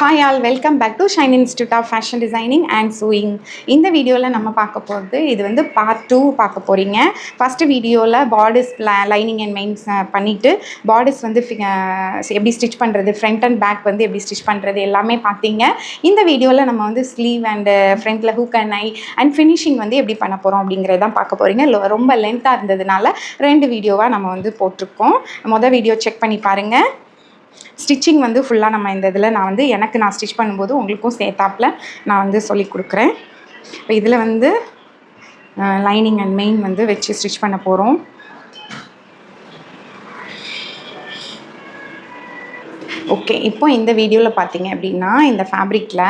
Hi all, welcome back to Shine Institute of Fashion Designing and Sewing. இந்த வீடியோவில் நம்ம பார்க்க போகிறது இது வந்து பார்ட் 2 பார்க்க போகிறீங்க. ஃபஸ்ட்டு வீடியோவில் பார்டர்ஸ் லைனிங் அண்ட் மெயின்ஸ் பண்ணிவிட்டு பார்டர்ஸ் வந்து எப்படி ஸ்டிச் பண்ணுறது, ஃப்ரண்ட் அண்ட் பேக் வந்து எப்படி ஸ்டிச் பண்ணுறது எல்லாமே பார்த்தீங்க. இந்த வீடியோவில் நம்ம வந்து ஸ்லீவ் அண்டு ஃப்ரண்ட்டில் hook and eye and finishing வந்து எப்படி பண்ண போகிறோம் அப்படிங்கிறதான் பார்க்க போகிறீங்க. ரொம்ப லென்த்தாக இருந்ததுனால 2 வீடியோவாக நம்ம வந்து போட்டிருக்கோம். மொதல் வீடியோ செக் பண்ணி பாருங்கள். ஸ்டிச்சிங் வந்து ஃபுல்லாக நம்ம இந்த இதில் நான் ஸ்டிச் பண்ணும்போது உங்களுக்கும் சேர்த்தாப்பில் நான் வந்து சொல்லி கொடுக்குறேன். இப்போ இதில் வந்து லைனிங் அண்ட் மெயின் வந்து வச்சு ஸ்டிச் பண்ண போகிறோம். ஓகே, இப்போ இந்த வீடியோவில் பார்த்தீங்க அப்படின்னா இந்த ஃபேப்ரிக்கில்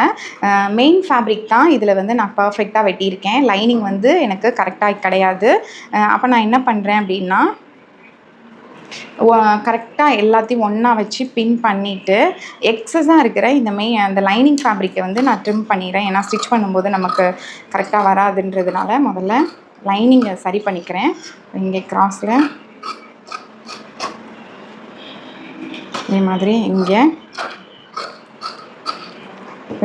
மெயின் ஃபேப்ரிக் தான் இதில் வந்து நான் பர்ஃபெக்டாக வெட்டியிருக்கேன். லைனிங் வந்து எனக்கு கரெக்டாக கிடையாது. அப்போ நான் என்ன பண்ணுறேன் அப்படின்னா கரெக்டாக எல்லாத்தையும் ஒன்றா வச்சு பின் பண்ணிவிட்டு எக்ஸஸாக இருக்கிற அந்த லைனிங் ஃபேப்ரிக்கை வந்து நான் ட்ரிம் பண்ணிடுறேன். ஏன்னா ஸ்டிச் பண்ணும்போது நமக்கு கரெக்டாக வராதுன்றதுனால முதல்ல லைனிங்கை சரி பண்ணிக்கிறேன். இங்கே கிராஸில் இதே மாதிரி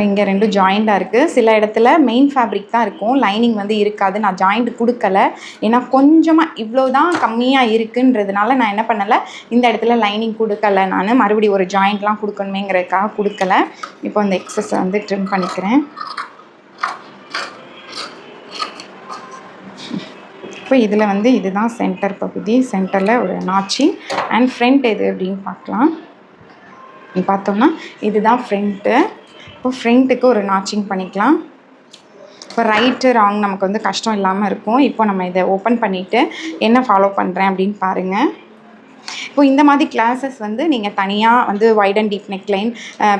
இங்கே 2 ஜாயிண்டாக இருக்குது. சில இடத்துல மெயின் ஃபேப்ரிக் தான் இருக்கும், லைனிங் வந்து இருக்காது. நான் ஜாயிண்ட் கொடுக்கலை, ஏன்னா கொஞ்சமாக இவ்வளோ தான் கம்மியாக இருக்குன்றதுனால நான் என்ன பண்ணலை, இந்த இடத்துல லைனிங் கொடுக்கலை. நான் மறுபடியும் ஒரு ஜாயிண்ட்லாம் கொடுக்கணுமேங்கிறதுக்காக கொடுக்கலை. இப்போ இந்த எக்ஸஸை வந்து ட்ரிம் பண்ணிக்கிறேன். இப்போ இதில் வந்து இதுதான் சென்டர் பகுதி. சென்டரில் ஒரு நாச்சி அண்ட் ஃப்ரண்ட் எது அப்படின்னு பார்க்கலாம். பார்த்தோம்னா இதுதான் ஃப்ரண்ட்டு. இப்போ ஃப்ரண்ட்டுக்கு ஒரு நாச்சிங் பண்ணிக்கலாம். இப்போ ரைட்டு ராங் நமக்கு வந்து கஷ்டம் இல்லாமல் இருக்கும். இப்போ நம்ம இதை ஓப்பன் பண்ணிவிட்டு என்ன ஃபாலோ பண்ணுறேன் அப்படின்னு பாருங்கள். இப்போ இந்த மாதிரி கிளாஸஸ் வந்து நீங்கள் தனியாக வந்து wide and deep neckline,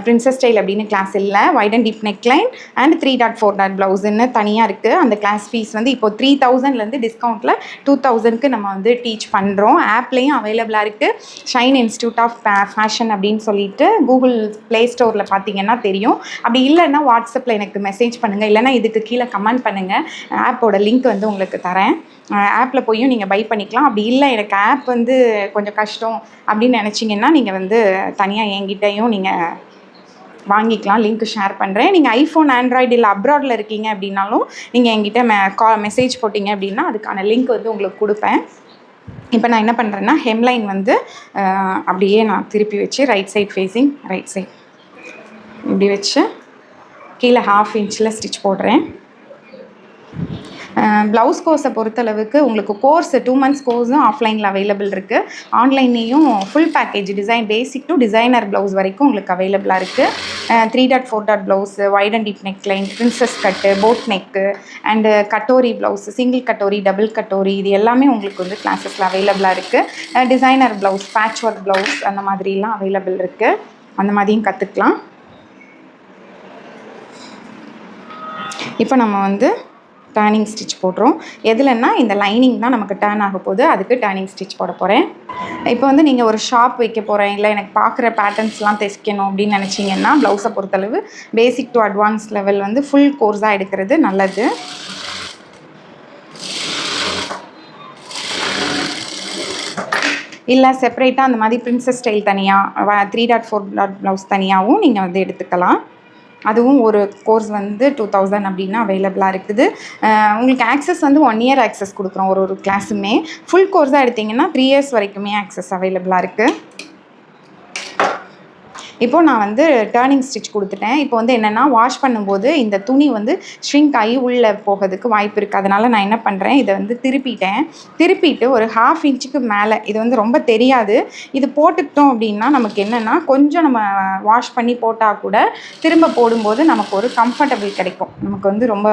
princess style அப்படின்னு கிளாஸ் இல்லை, wide and deep neckline and 3.4 ப்ளவுஸுன்னு தனியாக இருக்குது. அந்த கிளாஸ் ஃபீஸ் வந்து இப்போ 3000லேருந்து டிஸ்கவுண்ட்டில் 2000க்கு நம்ம வந்து டீச் பண்ணுறோம். ஆப்லேயும் அவைலபிளாக இருக்குது. ஷைன் இன்ஸ்டியூட் ஆஃப் ஃபேஷன் அப்படின்னு சொல்லிட்டு கூகுள் ப்ளே ஸ்டோரில் பார்த்தீங்கன்னா தெரியும். அப்படி இல்லைன்னா வாட்ஸ்அப்பில் எனக்கு மெசேஜ் பண்ணுங்கள், இல்லைன்னா இதுக்கு கீழே கமெண்ட் பண்ணுங்கள். ஆப்போட லிங்க் வந்து உங்களுக்கு தரேன். ஆப்பில் போயும் நீங்கள் பை பண்ணிக்கலாம். அப்படி இல்லை எனக்கு ஆப் வந்து கொஞ்சம் கஷ்டம் அப்படின்னு நினச்சிங்கன்னா நீங்கள் வந்து தனியாக என்கிட்டையும் நீங்கள் வாங்கிக்கலாம். லிங்க் ஷேர் பண்ணுறேன். நீங்கள் ஐஃபோன், ஆண்ட்ராய்டு இல்லை அப்ராடில் இருக்கீங்க அப்படின்னாலும் நீங்கள் என்கிட்ட மெசேஜ் போட்டிங்க அப்படின்னா அதுக்கான லிங்க் வந்து உங்களுக்கு கொடுப்பேன். இப்போ நான் என்ன பண்ணுறேன்னா ஹெம்லைன் வந்து அப்படியே நான் திருப்பி வச்சு right side facing right side இப்படி வச்சு கீழே 1/2 இன்ச்சில் ஸ்டிச் போடுறேன். ப்ளவுஸ் கோர்ஸை பொறுத்தளவுக்கு உங்களுக்கு கோர்ஸ் 2 months கோர்ஸும் ஆஃப்லைனில் அவைலபிள் இருக்குது. ஆன்லைன்லேயும் full package basic to designer blouse வரைக்கும் உங்களுக்கு அவைலபிளாக இருக்குது. 3.4 blouse, wide and deep neck line, princess cut, boat neck and katori blouse, single katori, double katori, இது எல்லாமே உங்களுக்கு வந்து கிளாஸஸில் அவைலபிளாக இருக்குது. Designer blouse, patch work blouse அந்த மாதிரிலாம் அவைலபிள் இருக்குது. அந்த மாதிரியும் கற்றுக்கலாம். இப்போ நம்ம வந்து டர்னிங் ஸ்டிச் போடுறோம். எதுலன்னா இந்த லைனிங் தான் நமக்கு டர்ன் ஆக போகுது, அதுக்கு டர்னிங் ஸ்டிச் போட போகிறேன். இப்போ வந்து நீங்கள் ஒரு ஷாப் வைக்க போகிறேன், இல்லை எனக்கு பார்க்குற பேட்டர்ன்ஸ்லாம் தைக்கணும் அப்படின்னு நினச்சிங்கன்னா ப்ளவுஸை பொறுத்தளவு பேசிக் டு அட்வான்ஸ் லெவல் வந்து ஃபுல் கோர்ஸாக எடுக்கிறது நல்லது. இல்லை செப்பரேட்டாக அந்த மாதிரி பிரின்சஸ் ஸ்டைல் தனியாக 3.4 ப்ளவுஸ் தனியாகவும் நீங்கள் வந்து எடுத்துக்கலாம். அதுவும் ஒரு கோர்ஸ் வந்து 2000 அப்படின்னா அவைலபிளாக இருக்குது. உங்களுக்கு ஆக்சஸ் வந்து 1 year ஆக்சஸ் கொடுக்குறோம். ஒரு கிளாஸுமே ஃபுல் கோர்ஸாக எடுத்திங்கன்னா 3 years வரைக்குமே ஆக்சஸ் அவைலபிளாக இருக்குது. இப்போது நான் வந்து டர்னிங் ஸ்டிச் கொடுத்துட்டேன். இப்போ வந்து என்னென்னா வாஷ் பண்ணும்போது இந்த துணி வந்து ஷ்ரிங்க் ஆகி உள்ளே போகிறதுக்கு வாய்ப்பு இருக்குது. அதனால் நான் என்ன பண்ணுறேன், இதை வந்து திருப்பிட்டு ஒரு 1/2 இன்ச்சுக்கு மேலே, இது வந்து ரொம்ப தெரியாது, இது போட்டுக்கிட்டோம் அப்படின்னா நமக்கு என்னென்னா கொஞ்சம் நம்ம வாஷ் பண்ணி போட்டால் கூட திரும்ப போடும்போது நமக்கு ஒரு கம்ஃபர்டபுள் கிடைக்கும். நமக்கு வந்து ரொம்ப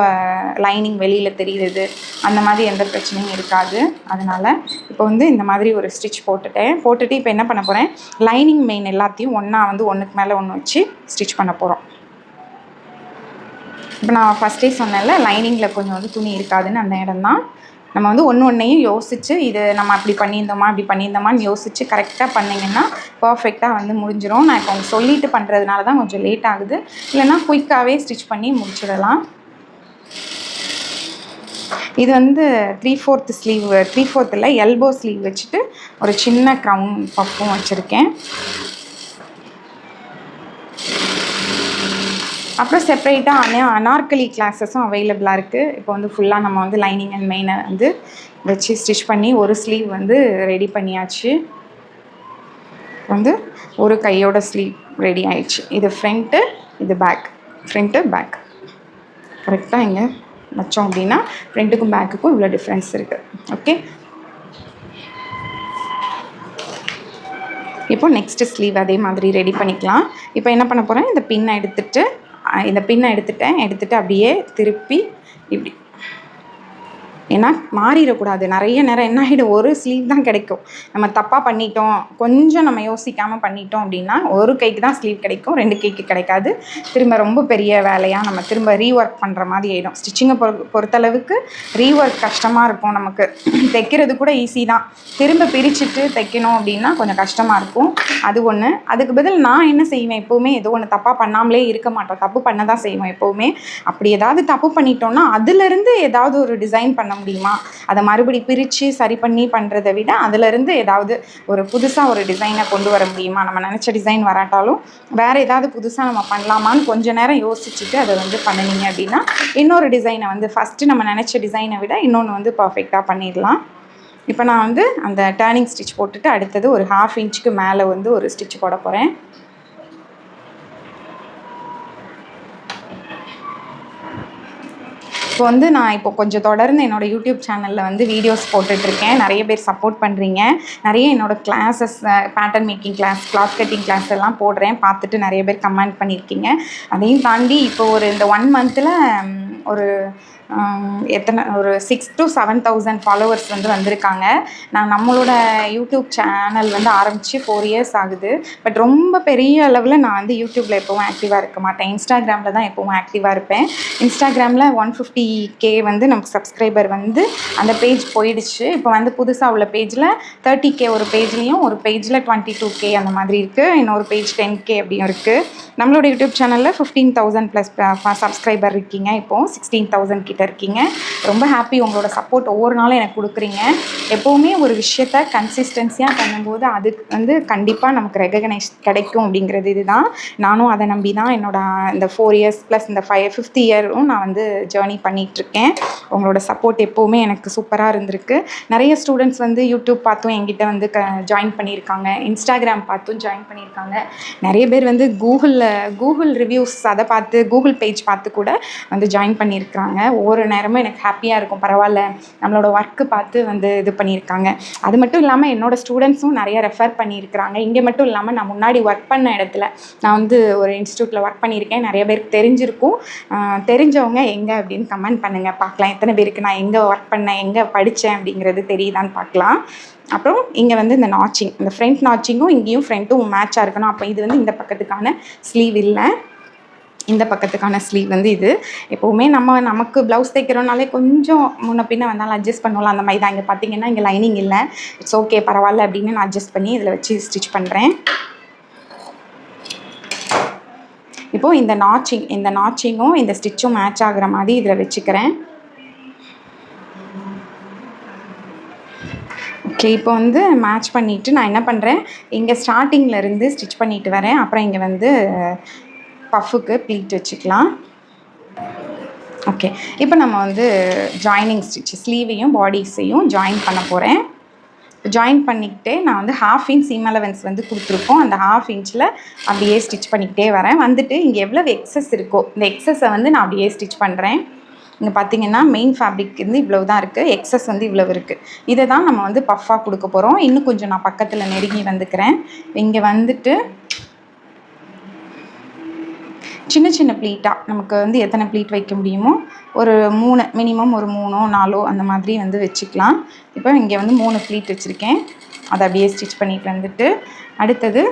லைனிங் வெளியில் தெரியுது அந்த மாதிரி எந்த பிரச்சனையும் இருக்காது. அதனால் இப்போ வந்து இந்த மாதிரி ஒரு ஸ்டிச் போட்டுட்டு இப்போ என்ன பண்ண போகிறேன், லைனிங் மெயின் எல்லாத்தையும் ஒன்றா வந்து ஒன்றுக்கு மேலே ஒன்று வச்சு ஸ்டிச் பண்ண போகிறோம். இப்போ நான் ஃபஸ்ட்டே சொன்னேன்ல லைனிங்கில் கொஞ்சம் வந்து துணி இருக்காதுன்னு, அந்த இடம் தான் நம்ம வந்து ஒன்றையும் யோசித்து இது நம்ம அப்படி பண்ணியிருந்தோமான்னு யோசித்து கரெக்டாக பண்ணிங்கன்னா பர்ஃபெக்டாக வந்து முடிஞ்சிடும். நான் இப்போ அவங்க சொல்லிட்டு பண்ணுறதுனால தான் கொஞ்சம் லேட் ஆகுது, இல்லைன்னா குயிக்காகவே ஸ்டிச் பண்ணி முடிச்சிடலாம். இது வந்து 3/4 ஸ்லீவ், 3/4 இல்லை எல்போ ஸ்லீவ் வச்சுட்டு ஒரு சின்ன க்ரௌன் பப்பும் வச்சுருக்கேன். அப்புறம் செப்பரேட்டாக அனார்கலி கிளாஸஸும் அவைலபிளாக இருக்குது. இப்போ வந்து ஃபுல்லாக நம்ம வந்து லைனிங் அண்ட் மெயினை வந்து வச்சு ஸ்டிச் பண்ணி ஒரு ஸ்லீவ் வந்து ரெடி பண்ணியாச்சு. வந்து ஒரு கையோட ஸ்லீவ் ரெடி ஆயிடுச்சு. இது ஃப்ரண்ட்டு, இது பேக், ஃப்ரண்ட்டு பேக் கரெக்டாக இங்கே வச்சோம் அப்படின்னா ஃப்ரண்ட்டுக்கும் பேக்குக்கும் இவ்வளோ டிஃப்ரென்ஸ் இருக்குது. ஓகே, இப்போ நெக்ஸ்ட்டு ஸ்லீவ் அதே மாதிரி ரெடி பண்ணிக்கலாம். இப்போ என்ன பண்ண போகிறேன், இந்த பின்னை எடுத்துகிட்டு அப்படியே திருப்பி இப்படி, ஏன்னா மாறிடக்கூடாது. நிறைய நேரம் என்ன ஆகிடும், ஒரு ஸ்லீவ் தான் கிடைக்கும். நம்ம தப்பாக பண்ணிட்டோம், கொஞ்சம் நம்ம யோசிக்காமல் பண்ணிட்டோம் அப்படின்னா ஒரு கைக்கு தான் ஸ்லீவ் கிடைக்கும், 2 கைக்கு கிடைக்காது. திரும்ப ரொம்ப பெரிய வேலையாக நம்ம திரும்ப ரீஒர்க் பண்ணுற மாதிரி ஆகிடும். ஸ்டிச்சிங்கை பொறுத்தளவுக்கு ரீஒர்க் கஷ்டமாக இருக்கும். நமக்கு தைக்கிறது கூட ஈஸி தான், திரும்ப பிரிச்சுட்டு தைக்கணும் அப்படின்னா கொஞ்சம் கஷ்டமாக இருக்கும். அது ஒன்று. அதுக்கு பதில் நான் என்ன செய்வேன், எப்போவுமே ஏதோ ஒன்று தப்பாக பண்ணாமலே இருக்க மாட்டோம், தப்பு பண்ண தான் செய்வோம் எப்போவுமே. அப்படி ஏதாவது தப்பு பண்ணிட்டோம்னா அதுலேருந்து ஏதாவது ஒரு டிசைன் பண்ண முடியுமா, அதை மறுபடி பிரித்து சரி பண்ணி பண்ணுறதை விட அதிலிருந்து ஏதாவது ஒரு புதுசாக ஒரு டிசைனை கொண்டு வர முடியுமா, நம்ம நினச்ச டிசைன் வராட்டாலும் வேறு ஏதாவது புதுசாக நம்ம பண்ணலாமான்னு கொஞ்சம் நேரம் யோசிச்சுட்டு அதை வந்து பண்ணினீங்க அப்படின்னா இன்னொரு டிசைனை வந்து ஃபஸ்ட்டு நம்ம நினச்ச டிசைனை விட இன்னொன்று வந்து பர்ஃபெக்டாக பண்ணிடலாம். இப்போ நான் வந்து அந்த டர்னிங் ஸ்டிச் போட்டுட்டு அடுத்தது ஒரு 1/2 இன்ச்சுக்கு மேலே வந்து ஒரு ஸ்டிச் போட போகிறேன். இப்போ வந்து நான் கொஞ்சம் தொடர்ந்து என்னோடய யூடியூப் சேனலில் வந்து வீடியோஸ் போட்டுட்ருக்கேன். நிறைய பேர் சப்போர்ட் பண்ணுறீங்க. நிறைய என்னோடய classes, pattern making class, cloth cutting class எல்லாம் போடுறேன். பார்த்துட்டு நிறைய பேர் கமெண்ட் பண்ணியிருக்கீங்க. அதையும் தாண்டி இப்போ இந்த 1 மந்தில் ஒரு ஒரு 6,000 to 7,000 ஃபாலோவர்ஸ் வந்து வந்திருக்காங்க. நான் நம்மளோட யூடியூப் சேனல் வந்து ஆரம்பித்து 4 years ஆகுது. பட் ரொம்ப பெரிய அளவில் நான் வந்து யூடியூப்பில் எப்போவும் ஆக்டிவாக இருக்க மாட்டேன். இன்ஸ்டாகிராமில் தான் எப்போவும் ஆக்டிவாக இருப்பேன். இன்ஸ்டாகிராமில் 150K வந்து நமக்கு சப்ஸ்கிரைபர் வந்து அந்த பேஜ் போயிடுச்சு. இப்போ வந்து புதுசாக உள்ள பேஜில் 30K ஒரு பேஜ்லேயும், ஒரு பேஜில் 22K அந்த மாதிரி இருக்குது. இன்னொரு பேஜ் 10K அப்படியும் இருக்குது. நம்மளோட யூடியூப் சேனலில் 15,000+ சப்ஸ்கிரைபர் இருக்கீங்க. இப்போது 16,000 கிட்ட இருக்கீங்க. ரொம்ப ஹாப்பி. உங்களோட சப்போர்ட் ஒவ்வொரு நாளும் எனக்கு கொடுக்குறீங்க. எப்போவுமே ஒரு விஷயத்த கன்சிஸ்டன்சியாக பண்ணும்போது அதுக்கு வந்து கண்டிப்பாக நமக்கு ரெகக்னைஸ் கிடைக்கும் அப்படிங்கிறது இதுதான். நானும் அதை நம்பி தான் இந்த 4 years + இந்த 5th இயரும் நான் வந்து ஜேர்னி பண்ணிகிட்ருக்கேன். உங்களோட சப்போர்ட் எப்போவுமே எனக்கு சூப்பராக இருந்திருக்கு. நிறைய ஸ்டூடெண்ட்ஸ் வந்து யூடியூப் பார்த்தும் என்கிட்ட வந்து ஜாயின் பண்ணியிருக்காங்க, இன்ஸ்டாகிராம் பார்த்தும் ஜாயின் பண்ணியிருக்காங்க. நிறைய பேர் வந்து கூகுள் ரிவ்யூஸ் அதை பார்த்து, கூகுள் பேஜ் பார்த்து கூட வந்து ஜாயின் பண்ணியிருக்காங்க. ஒவ்வொரு நேரமும் எனக்கு ஹாப்பியாக இருக்கும். பரவாயில்ல, நம்மளோட ஒர்க்கு பார்த்து வந்து இது பண்ணியிருக்காங்க. அது மட்டும் இல்லாமல் என்னோடய ஸ்டூடெண்ட்ஸும் நிறைய ரெஃபர் பண்ணியிருக்கிறாங்க. இங்கே மட்டும் இல்லாமல் நான் முன்னாடி ஒர்க் பண்ண இடத்துல, நான் வந்து ஒரு இன்ஸ்டியூட்டில் ஒர்க் பண்ணியிருக்கேன். நிறைய பேருக்கு தெரிஞ்சிருக்கும். தெரிஞ்சவங்க எங்கே அப்படின்னு கமெண்ட் பண்ணுங்கள், பார்க்கலாம் எத்தனை பேருக்கு நான் எங்கே ஒர்க் பண்ணேன், எங்கே படித்தேன் அப்படிங்கிறது தெரியுதான்னு பார்க்கலாம். அப்புறம் இங்கே வந்து இந்த நாச்சிங், இந்த ஃப்ரண்ட் நாச்சிங்கும் இங்கேயும் ஃப்ரண்ட்டும் மேட்சாக இருக்கணும். அப்போ இது வந்து இந்த பக்கத்துக்கான ஸ்லீவ் இல்லை, இந்த பக்கத்துக்கான ஸ்லீவ் வந்து இது. எப்போவுமே நமக்கு ப்ளவுஸ் தைக்கிறோனாலே கொஞ்சம் முன்ன பின்ன வந்தாலும் அட்ஜஸ்ட் பண்ணுவோம்ல, அந்த மாதிரி தான். இங்கே பார்த்தீங்கன்னா இங்கே லைனிங் இல்லை, இட்ஸ் ஓகே பரவாயில்ல அப்படின்னு நான் அட்ஜஸ்ட் பண்ணி இதில் வச்சு ஸ்டிச் பண்ணுறேன். இப்போது இந்த நாச்சிங்கும் இந்த ஸ்டிச்சும் மேட்ச் ஆகிற மாதிரி இதில் வச்சுக்கிறேன். ஓகே, இப்போ வந்து மேட்ச் பண்ணிவிட்டு நான் என்ன பண்ணுறேன், இங்கே ஸ்டார்டிங்கில் ஸ்டிச் பண்ணிட்டு வரேன். அப்புறம் இங்கே வந்து பஃபுக்கு ப்ளீட் வச்சுக்கலாம். ஓகே, இப்போ நம்ம வந்து ஜாயினிங் ஸ்டிச், ஸ்லீவையும் பாடிஸையும் ஜாயின் பண்ண போகிறேன். ஜாயின் பண்ணிக்கிட்டே நான் வந்து 1/2 inch சீம் அலவன்ஸ் வந்து கொடுத்துருக்கோம். அந்த 1/2 inchல அப்படியே ஸ்டிச் பண்ணிக்கிட்டே வரேன். வந்துட்டு இங்கே எவ்வளோ எக்ஸஸ் இருக்கோ இந்த எக்ஸஸை வந்து நான் அப்படியே ஸ்டிச் பண்ணுறேன். இங்கே பார்த்தீங்கன்னா மெயின் ஃபேப்ரிக் வந்து இவ்வளவு தான் இருக்குது, எக்ஸஸ் வந்து இவ்வளவு இருக்குது. இதை தான் நம்ம வந்து பஃப்பாக கொடுக்க போகிறோம். இன்னும் கொஞ்சம் நான் பக்கத்தில் நெருங்கி வந்துக்கிறேன். இங்கே வந்துட்டு சின்ன சின்ன ப்ளீட்டாக நமக்கு வந்து எத்தனை ப்ளீட் வைக்க முடியுமோ ஒரு 3, மினிமம் ஒரு 3ஓ 4ஓ அந்த மாதிரி வந்து வச்சுக்கலாம். இப்போ இங்கே வந்து 3 ப்ளீட் வச்சுருக்கேன். அதை அப்படியே ஸ்டிச் பண்ணிட்டு வந்துட்டு அடுத்தது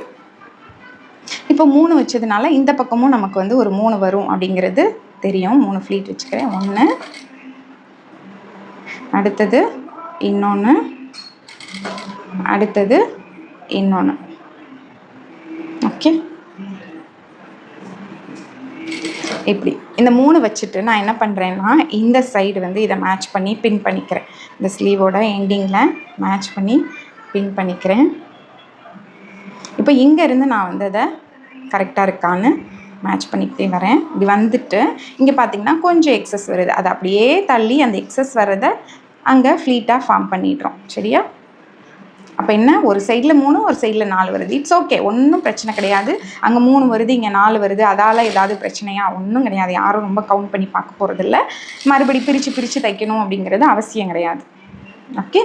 இப்போ 3 வச்சதுனால இந்த பக்கமும் நமக்கு வந்து ஒரு 3 வரும் அப்படிங்கிறது தெரியும். 3 ப்ளீட் வச்சுக்கிறேன். 1, அடுத்தது இன்னொன்று, அடுத்தது இன்னொன்று. ஓகே, இப்படி இந்த 3 வச்சுட்டு நான் என்ன பண்ணுறேன்னா இந்த சைடு வந்து இதை மேட்ச் பண்ணி பின் பண்ணிக்கிறேன். இந்த ஸ்லீவோட எண்டிங்கில் மேட்ச் பண்ணி பின் பண்ணிக்கிறேன். இப்போ இங்கேருந்து நான் வந்து அதை கரெக்டாக இருக்கான்னு மேட்ச் பண்ணிக்கிட்டே வரேன். இப்படி வந்துட்டு இங்கே பார்த்தீங்கன்னா கொஞ்சம் எக்ஸஸ் வருது, அதை அப்படியே தள்ளி அந்த எக்ஸஸ் வர்றதை அங்கே ஃப்ளீட்டாக ஃபார்ம் பண்ணிடுறோம். சரியா? அப்போ என்ன, ஒரு சைடில் 3 ஒரு சைடில் 4 வருது. இட்ஸ் ஓகே, ஒன்றும் பிரச்சனை கிடையாது. அங்கே 3 வருது இங்கே 4 வருது, அதால் ஏதாவது பிரச்சனையா? ஒன்றும் கிடையாது. யாரும் ரொம்ப கவுண்ட் பண்ணி பார்க்க போகிறதில்ல. மறுபடி பிரித்து தைக்கணும் அப்படிங்கிறது அவசியம் கிடையாது. ஓகே,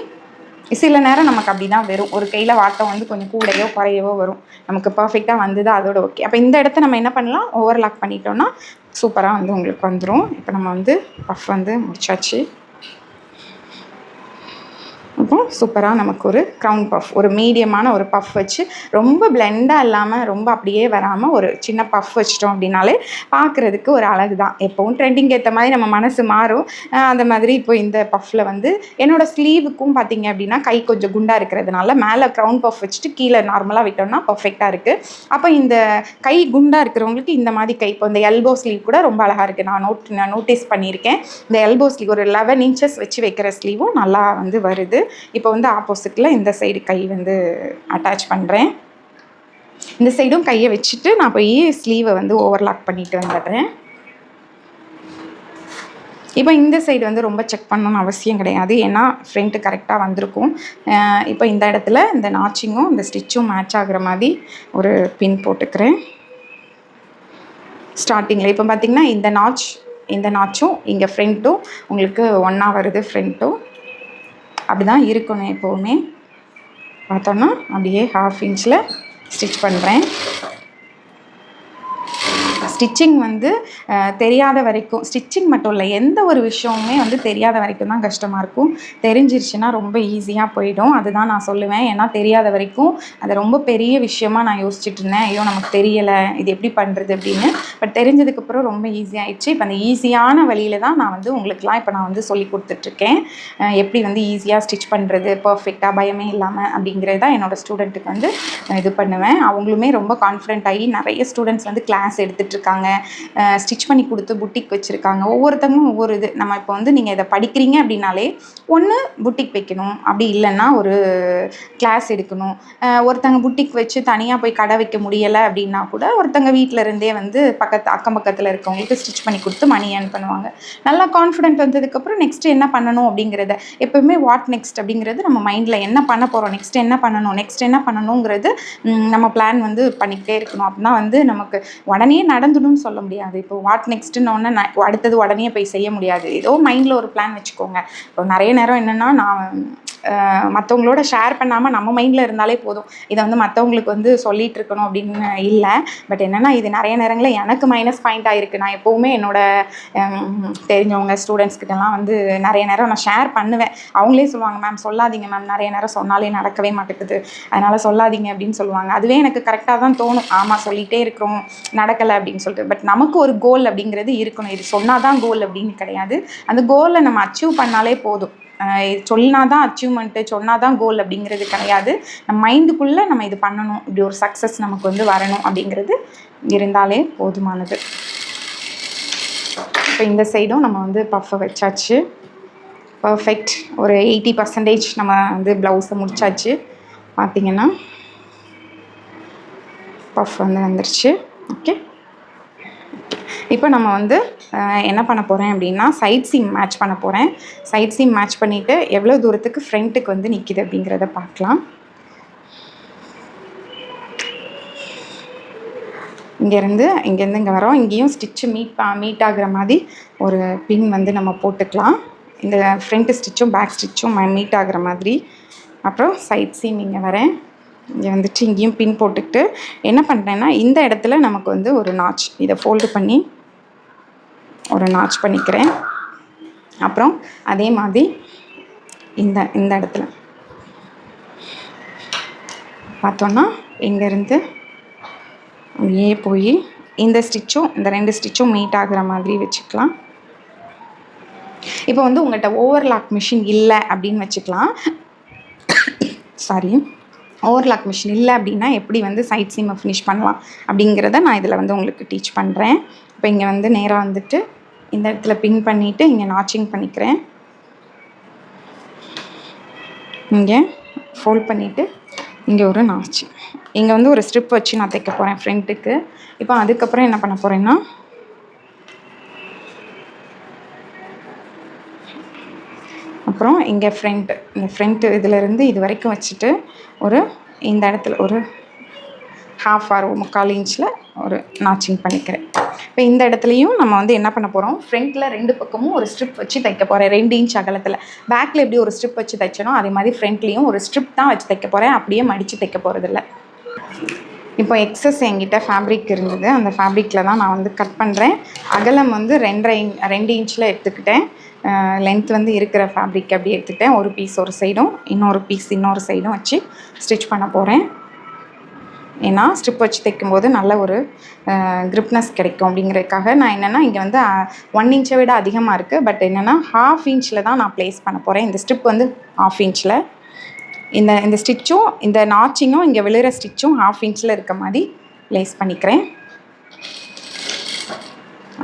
சில நேரம் நமக்கு அப்படி தான் வரும். ஒரு கையில் வாட்டம் வந்து கொஞ்சம் கூடையோ குறையவோ வரும். நமக்கு பர்ஃபெக்டாக வந்தது அதோட ஓகே. அப்போ இந்த இடத்த நம்ம என்ன பண்ணலாம், ஓவர்லாக் பண்ணிட்டோம்னா சூப்பராக வந்து உங்களுக்கு வந்துடும். இப்போ நம்ம வந்து பஃப் வந்து முடிச்சாச்சு. இப்போ சூப்பராக நமக்கு ஒரு க்ரௌன் பஃப், ஒரு மீடியமான ஒரு பஃப் வச்சு, ரொம்ப பிளெண்டாக இல்லாமல் ரொம்ப அப்படியே வராமல் ஒரு சின்ன பஃப் வச்சிட்டோம் அப்படின்னாலே பார்க்குறதுக்கு ஒரு அழகு தான். எப்போவும் ட்ரெண்டிங் ஏற்ற மாதிரி நம்ம மனசு மாறும். அந்த மாதிரி இப்போ இந்த பஃப்பில் வந்து என்னோடய ஸ்லீவுக்கும் பார்த்திங்க அப்படின்னா கை கொஞ்சம் குண்டாக இருக்கிறதுனால மேலே க்ரௌன் பஃப் வச்சுட்டு கீழே நார்மலாக விட்டோம்னா பர்ஃபெக்டாக இருக்குது. அப்போ இந்த கை குண்டாக இருக்கிறவங்களுக்கு இந்த மாதிரி கை, இப்போ இந்த எல்போ ஸ்லீவ் கூட ரொம்ப அழகாக இருக்குது. நான் நோட்டீஸ் பண்ணியிருக்கேன். இந்த எல்போ ஸ்லீவ் ஒரு 11 இன்ச்சஸ் வச்சு வைக்கிற ஸ்லீவும் நல்லா வந்து வருது. இப்போ வந்து ஆப்போசிட்டில் இந்த சைடு கை வந்து அட்டாச் பண்ணுறேன். இந்த சைடும் கையை வச்சுட்டு நான் போய் ஸ்லீவை வந்து ஓவர்லாக் பண்ணிட்டு வந்துடுறேன். இப்போ இந்த சைடு வந்து ரொம்ப செக் பண்ணணும்னு அவசியம் கிடையாது, ஏன்னா ஃப்ரண்ட்டு கரெக்டாக வந்திருக்கும். இப்போ இந்த இடத்துல இந்த நாச்சிங்கும் இந்த ஸ்டிச்சும் மேட்ச் ஆகிற மாதிரி ஒரு பின் போட்டுக்கிறேன் ஸ்டார்டிங்கில். இப்போ பார்த்திங்கன்னா இந்த நாச்சும் இங்கே ஃப்ரண்ட்டும் உங்களுக்கு ஒன்றா வருது. ஃப்ரண்ட்டும் அப்படி தான் இருக்கணும் எப்போவுமே. பார்த்தோன்னா அப்படியே 1/2 இன்ச்சில் ஸ்டிச் பண்ணுறேன். ஸ்டிச்சிங் வந்து தெரியாத வரைக்கும், ஸ்டிச்சிங் மட்டும் இல்லை, எந்த ஒரு விஷயமுமே வந்து தெரியாத வரைக்கும் தான் கஷ்டமாக இருக்கும். தெரிஞ்சிருச்சுன்னா ரொம்ப ஈஸியாக போயிடும். அதுதான் நான் சொல்லுவேன். ஏன்னா தெரியாத வரைக்கும் அது ரொம்ப பெரிய விஷயமாக நான் யோசிச்சுட்டு இருந்தேன். ஐயோ நமக்கு தெரியலை, இது எப்படி பண்ணுறது அப்படின்னு. பட் தெரிஞ்சதுக்கப்புறம் ரொம்ப ஈஸியாகிடுச்சு. இப்போ அந்த ஈஸியான வழியில் தான் நான் வந்து உங்களுக்குலாம் இப்போ நான் வந்து சொல்லி கொடுத்துட்ருக்கேன். எப்படி வந்து ஈஸியாக ஸ்டிச் பண்ணுறது பர்ஃபெக்டாக பயமே இல்லாமல் அப்படிங்கிறது தான் என்னோடய ஸ்டூடெண்ட்டுக்கு வந்து இது பண்ணுவேன். அவங்களுமே ரொம்ப கான்ஃபிடென்ட் ஆகி நிறைய ஸ்டூடெண்ட்ஸ் வந்து கிளாஸ் எடுத்துகிட்ருக்காங்க, ஸ்டிச் பண்ணி கொடுத்து புட்டிக் வச்சுருக்காங்க. ஒவ்வொருத்தவங்களும் ஒவ்வொரு இது. நம்ம இப்போ வந்து நீங்கள் இதை படிக்கிறீங்க அப்படின்னாலே ஒன்று புட்டிக் வைக்கணும், அப்படி இல்லைன்னா ஒரு கிளாஸ் எடுக்கணும். ஒருத்தங்க புட்டிக் வச்சு தனியாக போய் கடை வைக்க முடியலை அப்படின்னா கூட ஒருத்தங்க வீட்டில் இருந்தே வந்து அக்கம் பக்கத்தில் இருக்கவங்களுக்கு ஸ்டிச் பண்ணி கொடுத்து மணி ஏர்ன் பண்ணுவாங்க. நல்லா கான்ஃபிடென்ட் வந்ததுக்கப்புறம் நெக்ஸ்ட்டு என்ன பண்ணணும் அப்படிங்கிறத எப்போவுமே வாட் நெக்ஸ்ட் அப்படிங்கிறது நம்ம மைண்டில் என்ன பண்ண போகிறோம், நெக்ஸ்ட் என்ன பண்ணணுங்கிறது நம்ம பிளான் வந்து பண்ணிக்கிட்டே இருக்கணும். அப்படின்னா வந்து நமக்கு உடனே நடந்துடும்னு சொல்ல முடியாது. இப்போ வாட் நெக்ஸ்ட்டுன்னு ஒன்று அடுத்தது உடனே போய் செய்ய முடியாது. ஏதோ மைண்டில் ஒரு பிளான் வச்சுக்கோங்க. இப்போ நிறைய நேரம் என்னென்னா, நான் மற்றவங்களோட ஷேர் பண்ணாமல் நம்ம மைண்டில் இருந்தாலே போதும். இதை வந்து மற்றவங்களுக்கு வந்து சொல்லிகிட்டு இருக்கணும் அப்படின்னு இல்லை. பட் என்னென்னா, இது நிறைய நேரங்களில் எனக்கு மைனஸ் பாயிண்ட் ஆகிருக்கு. நான் எப்போவுமே தெரிஞ்சவங்க ஸ்டூடெண்ட்ஸ்கிட்டலாம் வந்து நிறைய நேரம் நான் ஷேர் பண்ணுவேன். அவங்களே சொல்லுவாங்க, மேம் சொல்லாதீங்க மேம், நிறைய நேரம் சொன்னாலே நடக்கவே மாட்டேங்குது, அதனால் சொல்லாதீங்க அப்படின்னு சொல்லுவாங்க. அதுவே எனக்கு கரெக்டாக தான் தோணும். ஆமாம், சொல்லிகிட்டே இருக்கிறோம், நடக்கலை அப்படின்னு சொல்லிட்டு. பட் நமக்கு ஒரு கோல் அப்படிங்கிறது இருக்கணும். இது சொன்னால் தான் கோல் அப்படின்னு கிடையாது. அந்த கோலை நம்ம அச்சீவ் பண்ணாலே போதும். சொன்னா தான் அச்சீவ்மெண்ட்டு, சொன்னால் தான் கோல் அப்படிங்கிறது கிடையாது. நம்ம மைண்டுக்குள்ளே நம்ம இது பண்ணணும், இப்படி ஒரு சக்ஸஸ் நமக்கு வந்து வரணும் அப்படிங்கிறது இருந்தாலே போதுமானது. இப்போ இந்த சைடும் நம்ம வந்து பஃப்பை வச்சாச்சு. பர்ஃபெக்ட். ஒரு 80% நம்ம வந்து ப்ளவுஸை முடிச்சாச்சு. பார்த்திங்கன்னா பஃப் வந்து வந்துருச்சு. ஓகே, இப்போ நம்ம வந்து என்ன பண்ண போகிறேன் அப்படின்னா, சைட் சீம் மேட்ச் பண்ண போகிறேன். சைட் சீம் மேட்ச் பண்ணிவிட்டு எவ்வளோ தூரத்துக்கு ஃப்ரண்ட்டுக்கு வந்து நிற்கிது அப்படிங்கிறத பார்க்கலாம். இங்கேருந்து இங்கே வரோம். இங்கேயும் ஸ்டிச்சு மீட் ஆகுற மாதிரி ஒரு பின் வந்து நம்ம போட்டுக்கலாம். இந்த ஃப்ரண்ட் ஸ்டிச்சும் பேக் ஸ்டிச்சும் மீட் ஆகுற மாதிரி. அப்புறம் சைட் சீம் இங்கே வரேன். இங்கே வந்துட்டு இங்கேயும் பின் போட்டுக்கிட்டு என்ன பண்ணுறேன்னா, இந்த இடத்துல நமக்கு வந்து ஒரு நாச், இதை ஃபோல்டு பண்ணி ஒரு நாச் பண்ணிக்கிறேன். அப்புறம் அதே மாதிரி இந்த இடத்துல பார்த்தோன்னா இங்கேருந்து அப்படியே போய் இந்த ஸ்டிச்சும் இந்த 2 ஸ்டிச்சும் மீட் ஆகுற மாதிரி வச்சுக்கலாம். இப்போ வந்து உங்கள்கிட்ட ஓவர்லாக் மிஷின் இல்லை அப்படின்னு வச்சுக்கலாம். ஓவர்லாக் மிஷின் இல்லை அப்படின்னா எப்படி வந்து சைட் சீமை ஃபினிஷ் பண்ணலாம் அப்படிங்கிறத நான் இதில் வந்து உங்களுக்கு டீச் பண்ணுறேன். இப்போ இங்கே வந்து நேராக வந்துட்டு இந்த இடத்துல பின் பண்ணிவிட்டு இங்கே நாச்சிங் பண்ணிக்கிறேன். இங்கே ஃபோல்ட் பண்ணிவிட்டு இங்கே ஒரு நாச்சு, இங்கே வந்து ஒரு ஸ்ட்ரிப் வச்சு நான் தைக்க போகிறேன் ஃப்ரண்ட்டுக்கு. இப்போ அதுக்கப்புறம் என்ன பண்ண போகிறேன்னா, அப்புறம் இங்கே இந்த ஃப்ரண்ட்டு இதிலேருந்து இது வரைக்கும் வச்சுட்டு ஒரு இந்த இடத்துல ஒரு 1/2 ஆர் 3/4 இன்ச்சில் ஒரு நாச்சிங் பண்ணிக்கிறேன். இப்போ இந்த இடத்துலையும் நம்ம வந்து என்ன பண்ண போகிறோம், ஃப்ரண்ட்டில் 2 பக்கமும் ஒரு ஸ்ட்ரிப் வச்சு தைக்க போகிறேன் 2 இன்ச் அகலத்தில். பேக்கில் எப்படி ஒரு ஸ்ட்ரிப் வச்சு தைச்சனோ அதே மாதிரி ஃப்ரண்ட்லேயும் ஒரு ஸ்ட்ரிப் தான் வச்சு தைக்க போகிறேன், அப்படியே மடித்து தைக்க போகிறதில்ல. இப்போ எக்ஸஸ் என்கிட்ட ஃபேப்ரிக் இருந்தது, அந்த ஃபேப்ரிக்கில் தான் நான் வந்து கட் பண்ணுறேன். அகலம் வந்து 2 இன்ச்சில் எடுத்துக்கிட்டேன். லென்த் வந்து இருக்கிற ஃபேப்ரிக் அப்படி எடுத்துக்கிட்டேன். ஒரு பீஸ் ஒரு சைடும், இன்னொரு பீஸ் இன்னொரு சைடும் வச்சு ஸ்டிச் பண்ண போகிறேன். ஏன்னா ஸ்ட்ரிப் வச்சு தைக்கும்போது நல்ல ஒரு க்ரிப்னஸ் கிடைக்கும் அப்படிங்கிறதுக்காக நான் என்னென்னா, இங்கே வந்து 1 இன்ச்சை விட அதிகமாக இருக்குது. பட் என்னென்னா 1/2 இன்ச்சில் தான் நான் ப்ளேஸ் பண்ண போகிறேன். இந்த ஸ்ட்ரிப் வந்து 1/2 இன்ச்சில், இந்த ஸ்டிச்சும் இந்த நாச்சிங்கும் இங்கே விழுகிற ஸ்டிச்சும் 1/2 இன்ச்சில் இருக்க மாதிரி ப்ளேஸ் பண்ணிக்கிறேன்.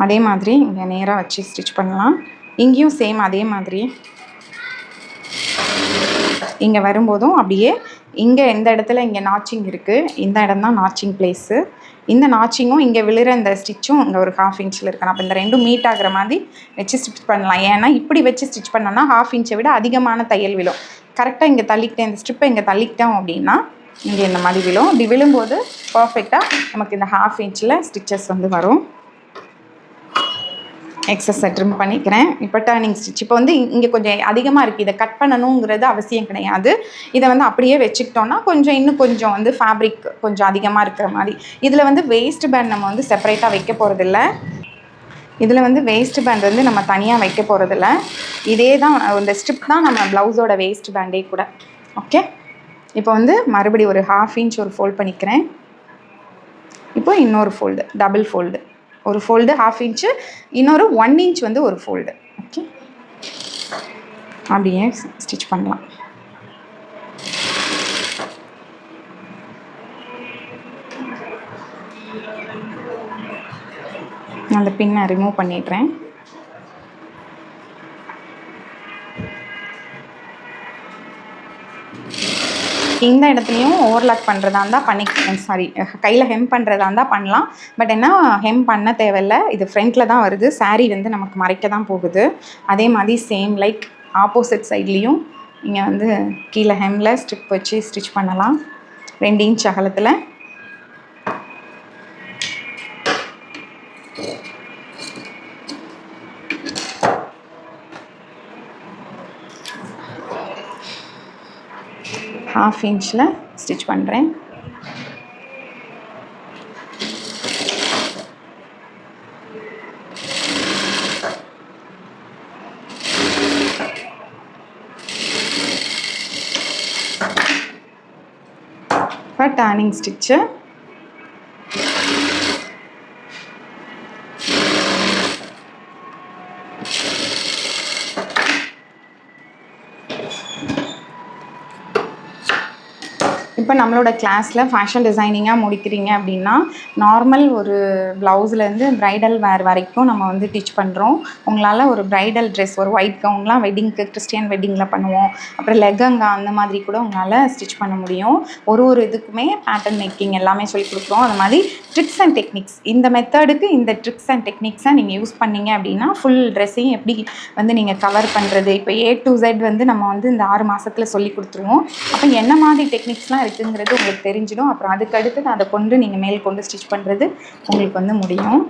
அதே மாதிரி இங்கே நேராக வச்சு ஸ்டிச் பண்ணலாம். இங்கேயும் சேம் அதே மாதிரி இங்கே வரும்போதும் அப்படியே இங்கே இந்த இடத்துல இங்கே நாச்சிங் இருக்குது, இந்த இடம் தான் நாச்சிங் ப்ளேஸு. இந்த நாச்சிங்கும் இங்கே விழுகிற இந்த ஸ்டிச்சும் இங்கே ஒரு 1/2 இன்ச்சில் இருக்கணும். அப்போ இந்த ரெண்டும் மீட் ஆகிற மாதிரி வச்சு ஸ்டிச் பண்ணலாம். ஏன்னா இப்படி வச்சு ஸ்டிச் பண்ணோன்னா 1/2 இன்ச்சை விட அதிகமான தையல் விழும். கரெக்டாக இங்கே தள்ளிக்கிட்டேன், இந்த ஸ்ட்ரிப்பை இங்கே தள்ளிக்கிட்டோம் அப்படின்னா இங்கே இந்த மாதிரி விழும். இப்படி விழும்போது பர்ஃபெக்டாக நமக்கு இந்த 1/2 இன்ச்சில் ஸ்டிச்சஸ் வந்து வரும். எக்ஸஸை ட்ரிம் பண்ணிக்கிறேன். இப்போ டர்னிங் ஸ்டிச் இப்போ வந்து இங்கே கொஞ்சம் அதிகமாக இருக்குது, இதை கட் பண்ணணுங்கிறது அவசியம் கிடையாது. இதை வந்து அப்படியே வச்சுக்கிட்டோன்னா இன்னும் கொஞ்சம் வந்து ஃபேப்ரிக் கொஞ்சம் அதிகமாக இருக்கிற மாதிரி. இதில் வந்து வேஸ்ட் பேண்ட் நம்ம வந்து செப்பரேட்டாக வைக்க போகிறதில்ல. இதில் வந்து வேஸ்ட் பேண்ட் வந்து நம்ம தனியாக வைக்க போகிறதில்ல. இதே தான் இந்த ஸ்ட்ரிப் தான் நம்ம ப்ளவுஸோட வேஸ்ட் பேண்டே கூட. ஓகே, இப்போ வந்து மறுபடியும் ஒரு 1/2 இன்ச் ஒரு ஃபோல்ட் பண்ணிக்கிறேன். இப்போ இன்னொரு ஃபோல்டு, டபுள் ஃபோல்டு, ஒரு ஃபோல்டு 1/2 இன்ச்சு, இன்னொரு 1 இன்ச் வந்து ஒரு ஃபோல்டு. ஓகே, அப்படியே ஸ்டிச் பண்ணலாம். அந்த பின்னை ரிமூவ் பண்ணிடுறேன். இந்த இடத்துலையும் ஓவர்லாக் பண்ணுறதா இருந்தால் கையில் ஹெம் பண்ணுறதா இருந்தால் பண்ணலாம். பட் என்ன ஹெம் பண்ண தேவையில்லை, இது ஃப்ரண்ட்டில் தான் வருது, சாரீ வந்து நமக்கு மறைக்க தான் போகுது. அதே மாதிரி சேம் லைக் ஆப்போசிட் சைட்லேயும் இங்கே வந்து கீழே ஹெம்மில் ஸ்ட்ரிப் வச்சு ஸ்டிச் பண்ணலாம் 2 இன்ச் அகலத்தில். ½ இன்ச்சில் ஸ்டிச் பண்ணுறேன். இப்போ டர்னிங் ஸ்டிச்சு இப்போ நம்மளோட கிளாஸில் ஃபேஷன் டிசைனிங்காக முடிக்கிறீங்க அப்படின்னா நார்மல் ஒரு ப்ளவுஸ்லேருந்து ப்ரைடல் வேர் வரைக்கும் நம்ம வந்து டீச் பண்ணுறோம். உங்களால் ஒரு ப்ரைடல் ட்ரெஸ், ஒரு ஒயிட் கவுன்லாம் வெட்டிங்க்கு, கிறிஸ்டியன் வெட்டிங்கில் பண்ணுவோம், அப்புறம் லெகங்கா அந்த மாதிரி கூட உங்களால் ஸ்டிச் பண்ண முடியும். ஒரு இதுக்குமே பேட்டர்ன் மேக்கிங் எல்லாமே சொல்லி கொடுக்குறோம். அது மாதிரி ட்ரிக்ஸ் அண்ட் டெக்னிக்ஸ், இந்த மெத்தடுக்கு இந்த ட்ரிக்ஸ் அண்ட் டெக்னிக்ஸை நீங்கள் யூஸ் பண்ணீங்க அப்படின்னா ஃபுல் ட்ரெஸ்ஸையும் எப்படி வந்து நீங்கள் கவர் பண்ணுறது, இப்போ A to Z வந்து நம்ம வந்து இந்த 6 மாதத்தில் சொல்லி கொடுத்துருவோம். அப்போ என்ன மாதிரி டெக்னிக்ஸ்லாம் இருக்குங்கிறது உங்களுக்கு தெரிஞ்சிடும். அப்புறம் அதுக்கு அடுத்து அதை கொண்டு நீங்கள் மேல் கொண்டு ஸ்டிச் பண்ணுறது உங்களுக்கு வந்து முடியும்.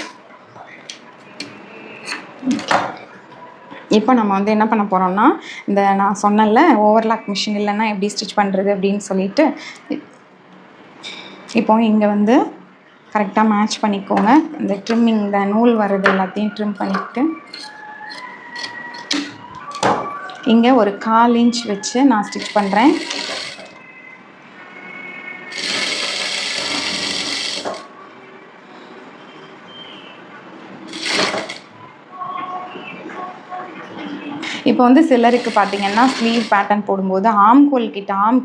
இப்போ நம்ம வந்து என்ன பண்ண போகிறோம்னா, இந்த நான் சொன்னல ஓவர்லாக் மிஷின் இல்லைன்னா எப்படி ஸ்டிச் பண்ணுறது அப்படின்னு சொல்லிட்டு, இப்போ இங்கே வந்து கரெக்டாக மேட்ச் பண்ணிக்கோங்க. இந்த ட்ரிம்மிங், இந்த நூல் வர்றது எல்லாத்தையும் ட்ரிம் பண்ணிவிட்டு இங்கே ஒரு 1/4 இன்ச் வச்சு நான் ஸ்டிச் பண்ணுறேன். இப்போ வந்து சிலருக்கு பார்த்தீங்கன்னா ஸ்லீவ் பேட்டர்ன் போடும்போது ஆம்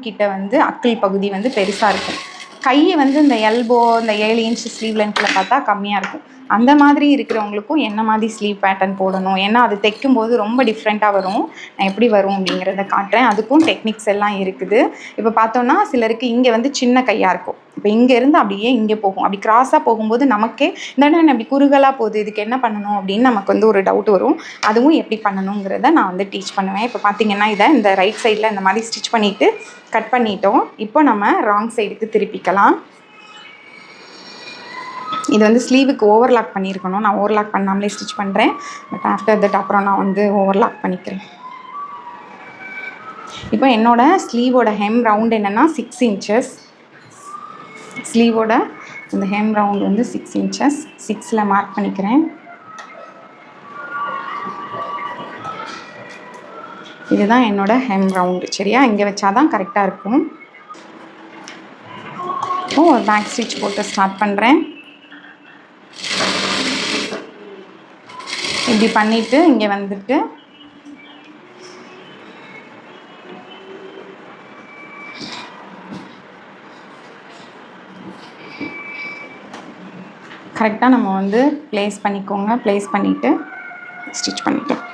கிட்ட வந்து அக்கிள் பகுதி வந்து பெருசாக இருக்கும். கை வந்து இந்த எல்போ, இந்த 7 இன்ச் ஸ்லீவ் லென்த்தில் பார்த்தா கம்மியாக இருக்கும். அந்த மாதிரி இருக்கிறவங்களுக்கும் என்ன மாதிரி ஸ்லீவ் பேட்டர்ன் போடணும், ஏன்னா அது தைக்கும்போது ரொம்ப டிஃப்ரெண்ட்டாக வரும். நான் எப்படி வரும் அப்படிங்கிறத காட்டுறேன். அதுக்கும் டெக்னிக்ஸ் எல்லாம் இருக்குது. இப்போ பார்த்தோன்னா சிலருக்கு இங்கே வந்து சின்ன கையாக இருக்கும். இப்போ இங்கேருந்து அப்படியே இங்கே போகும். அப்படி கிராஸாக போகும்போது நமக்கே இந்த அப்படி குறுகலாக போகுது, இதுக்கு என்ன பண்ணணும் அப்படின்னு நமக்கு வந்து ஒரு டவுட் வரும். அதுவும் எப்படி பண்ணணுங்கிறத நான் வந்து டீச் பண்ணுவேன். இப்போ பார்த்தீங்கன்னா இதை இந்த ரைட் சைடில் இந்த மாதிரி ஸ்டிச் பண்ணிவிட்டு கட் பண்ணிட்டோம். இப்போ நம்ம ராங் சைடுக்கு திருப்பிக்கலாம். இது வந்து ஸ்லீவுக்கு ஓவர்லாக் பண்ணியிருக்கணும். நான் ஓவர்லாக் பண்ணாமலே ஸ்டிச் பண்ணுறேன். பட் ஆஃப்டர் தட் அப்புறம் நான் வந்து ஓவர்லாக் பண்ணிக்கிறேன். இப்போ என்னோட ஸ்லீவோட ஹெம் ரவுண்ட் என்னென்னா 6 இன்ச்சஸ். ஸ்லீவோட இந்த ஹெம் ரவுண்ட் வந்து 6 இன்ச்சஸ். 6ல் மார்க் பண்ணிக்கிறேன். இதுதான் என்னோட ஹெம் ரவுண்டு. சரியா, இங்கே வச்சாதான் கரெக்டாக இருக்கும். இப்போ ஒரு பேக் ஸ்டிச் போட்டு ஸ்டார்ட் பண்ணுறேன். இப்படி பண்ணிவிட்டு இங்கே வந்துட்டு கரெக்டாக நம்ம வந்து ப்ளேஸ் பண்ணிக்கோங்க. ப்ளேஸ் பண்ணிவிட்டு ஸ்டிச் பண்ணிட்டோம்.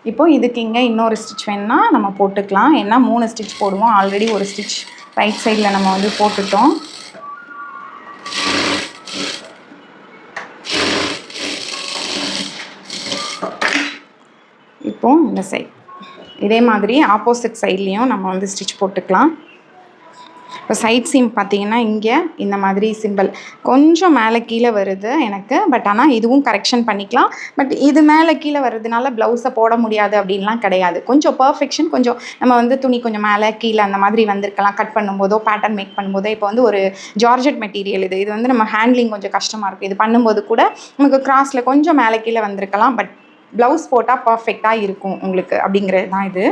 இப்போது இதுக்கு இங்கே இன்னொரு ஸ்டிச் வேணுன்னா நம்ம போட்டுக்கலாம். ஏன்னா 3 ஸ்டிச் போடுவோம். ஆல்ரெடி ஒரு ஸ்டிச் ரைட் சைடில் நம்ம வந்து போட்டுட்டோம். இப்போது இந்த சைட் இதே மாதிரி ஆப்போசிட் சைட்லேயும் நம்ம வந்து ஸ்டிச் போட்டுக்கலாம். இப்போ சைட் சீம் பார்த்தீங்கன்னா இங்கே இந்த மாதிரி சிம்பிள் கொஞ்சம் மேலே கீழே வருது எனக்கு. பட் ஆனால் இதுவும் கரெக்ஷன் பண்ணிக்கலாம். பட் இது மேலே கீழே வர்றதுனால ப்ளவுஸை போட முடியாது அப்படின்லாம் கிடையாது. கொஞ்சம் பர்ஃபெக்ஷன், கொஞ்சம் நம்ம வந்து துணி கொஞ்சம் மேலே கீழே அந்த மாதிரி வந்திருக்கலாம். கட் பண்ணும்போதோ பேட்டர்ன் மேக் பண்ணும்போதோ. இப்போ வந்து ஒரு ஜார்ஜெட் மெட்டீரியல் இது வந்து நம்ம ஹேண்ட்லிங் கொஞ்சம் கஷ்டமாக இருக்குது. இது பண்ணும்போது கூட நமக்கு கிராஸில் கொஞ்சம் மேலே கீழே வந்திருக்கலாம். பட் ப்ளவுஸ் போட்டால் பர்ஃபெக்டாக இருக்கும் உங்களுக்கு அப்படிங்கிறது தான் இது.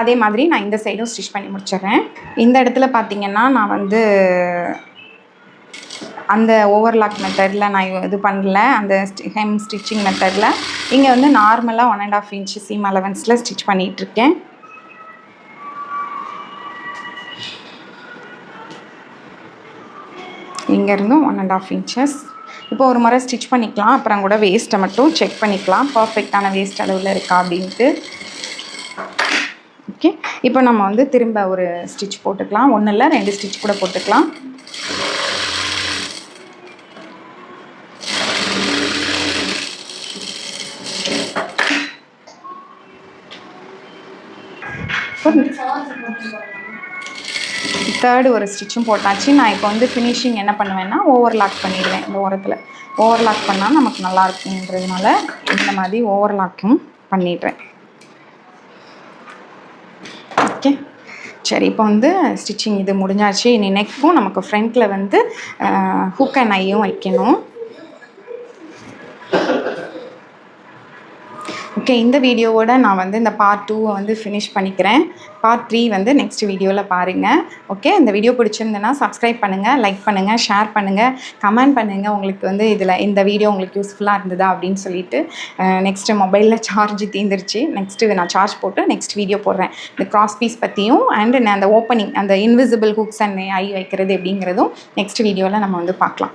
அதே மாதிரி நான் இந்த சைடும் ஸ்டிச் பண்ணி முடிச்சிடுறேன். இந்த இடத்துல பார்த்திங்கன்னா நான் வந்து அந்த ஓவர்லாக் மெத்தடில் நான் இது பண்ணல. அந்த ஹெம் ஸ்டிச்சிங் மெத்தடில் இங்கே வந்து நார்மலாக 1.5 இன்ச் சீம் அலவன்ஸில் ஸ்டிச் பண்ணிகிட்ருக்கேன். இங்கேருந்தும் 1.5 இன்ச்சஸ். இப்போ ஒரு முறை ஸ்டிச் பண்ணிக்கலாம். அப்புறம் கூட வேஸ்ட்டை மட்டும் செக் பண்ணிக்கலாம், பர்ஃபெக்டான வேஸ்ட் அளவில் இருக்கா அப்படின்ட்டு. ஓகே, இப்போ நம்ம வந்து திரும்ப ஒரு ஸ்டிச் போட்டுக்கலாம். 1 இல்லை 2 ஸ்டிச் கூட போட்டுக்கலாம். தேர்டு ஒரு ஸ்டிச்சும் போட்டாச்சு. நான் இப்போ வந்து ஃபினிஷிங் என்ன பண்ணுவேன்னா ஓவர்லாக் பண்ணிடுவேன். இந்த ஓரத்தில் ஓவர்லாக் பண்ணால் நமக்கு நல்லா இருக்குன்றதுனால இந்த மாதிரி ஓவர்லாக்கும் பண்ணிடுறேன். ஓகே, சரி. இப்போ வந்து ஸ்டிச்சிங் இது முடிஞ்சாச்சு. இனி நெக்கும் நமக்கு ஃப்ரண்ட்டில் வந்து ஹூக் அண்ட் ஐயும் வைக்கணும். ஓகே, இந்த வீடியோவோட நான் வந்து இந்த பார்ட் 2 வந்து ஃபினிஷ் பண்ணிக்கிறேன். பார்ட் 3 வந்து நெக்ஸ்ட் வீடியோவில் பாருங்கள். ஓகே, இந்த வீடியோ பிடிச்சிருந்துன்னா சப்ஸ்கிரைப் பண்ணுங்கள், லைக் பண்ணுங்கள், ஷேர் பண்ணுங்கள், கமெண்ட் பண்ணுங்கள். உங்களுக்கு வந்து இதில் இந்த வீடியோ உங்களுக்கு யூஸ்ஃபுல்லாக இருந்ததா அப்படின்னு சொல்லிட்டு. நெக்ஸ்ட்டு மொபைலில் சார்ஜ் தீர்ந்துருச்சு. நெக்ஸ்ட்டு நான் சார்ஜ் போட்டு நெக்ஸ்ட் வீடியோ போடுறேன். இந்த கிராஸ் பீஸ் பற்றியும் அண்ட் அந்த ஓப்பனிங், அந்த இன்விசிபிள் ஹூக்ஸ் அண்ட் ஐ வைக்கிறது எப்படிங்கிறதும் நெக்ஸ்ட் வீடியோவில் நம்ம வந்து பார்க்கலாம்.